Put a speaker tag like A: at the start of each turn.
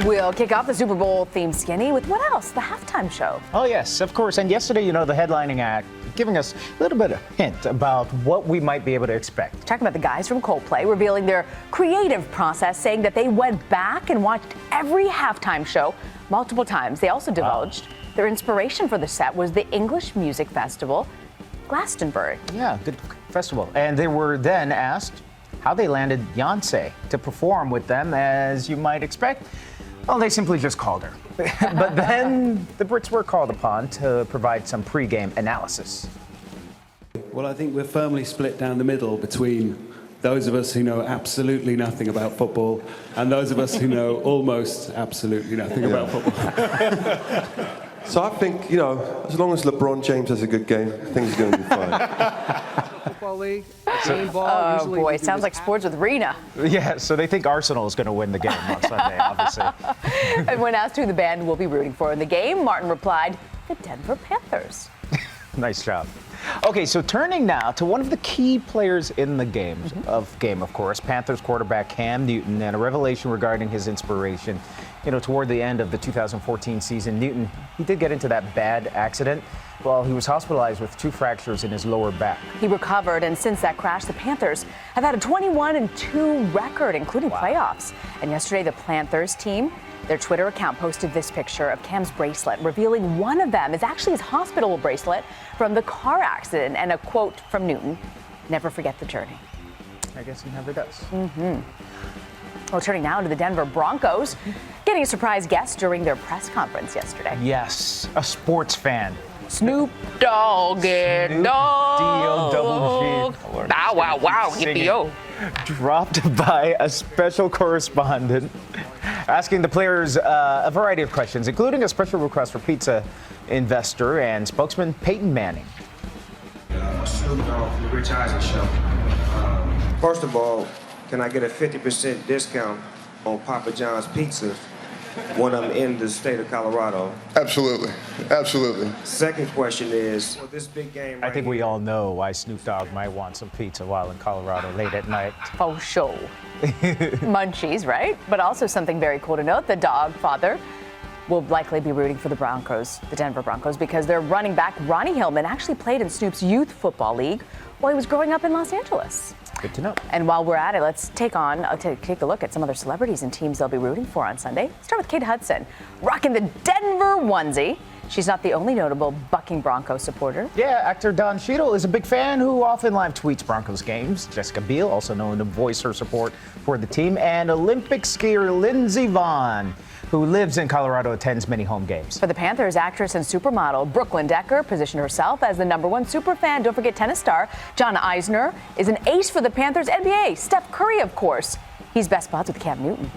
A: We'll kick off the Super Bowl themed skinny with what else? The halftime show.
B: Oh, yes, of course. And yesterday, the headlining act giving us a little bit of hint about what we might be able to expect.
A: Talking about the guys from Coldplay revealing their creative process, saying that they went back and watched every halftime show multiple times. They also divulged their inspiration for the set was the English music festival, Glastonbury.
B: Yeah, good festival. And they were then asked how they landed Beyoncé to perform with them, as you might expect. Well, they simply just called her. But then the Brits were called upon to provide some pre-game analysis.
C: Well, I think we're firmly split down the middle between those of us who know absolutely nothing about football and those of us who know almost absolutely nothing about football.
D: So I think, as long as LeBron James has a good game, things are going to be fine.
E: Football league, game ball.
A: Oh boy, it sounds like sports with Rena.
B: Yeah, so they think Arsenal is going to win the game on Sunday, obviously.
A: And when asked who the band will be rooting for in the game, Martin replied, the Denver Panthers.
B: Nice job. Okay, so turning now to one of the key players in the game, of course, Panthers quarterback Cam Newton, and a revelation regarding his inspiration. Toward the end of the 2014 season, Newton, he did get into that bad accident. Well, he was hospitalized with 2 fractures in his lower back.
A: He recovered, and since that crash, the Panthers have had a 21-2 record, including playoffs. And yesterday, the Panthers team, their Twitter account posted this picture of Cam's bracelet, revealing one of them is actually his hospital bracelet from the car accident, and a quote from Newton, "Never forget the journey."
B: I guess he never does.
A: Well, turning now to the Denver Broncos, getting a surprise guest during their press conference yesterday.
B: Yes, a sports fan.
A: Snoop Dogg,
B: Snoop D-O-double-G.
A: Bow, wow, wow, yippee-yo.
B: Dropped by a special correspondent, asking the players a variety of questions, including a special request for pizza investor and spokesman Peyton Manning.
F: Snoop Dogg from the Rich Eisen Show. First of all, can I get a 50% discount on Papa John's pizza when I'm in the state of Colorado?
G: Absolutely. Absolutely.
F: Second question is, for this big game right
B: I think we all know why Snoop Dogg might want some pizza while in Colorado late at night.
A: For sure. Munchies, right? But also something very cool to note, the dog father will likely be rooting for the Broncos, the Denver Broncos, because their running back, Ronnie Hillman, actually played in Snoop's youth football league while he was growing up in Los Angeles.
B: Good to know.
A: And while we're at it, let's take a look at some other celebrities and teams they'll be rooting for on Sunday. Start with Kate Hudson, rocking the Denver onesie. She's not the only notable bucking Broncos supporter.
B: Yeah, actor Don Cheadle is a big fan who often live tweets Broncos games. Jessica Biel, also known to voice her support for the team, and Olympic skier Lindsey Vonn, who lives in Colorado, attends many home games.
A: For the Panthers, actress and supermodel Brooklyn Decker positioned herself as the #1 superfan. Don't forget tennis star John Eisner is an ace for the Panthers. NBA, Steph Curry, of course. He's best buds with Cam Newton.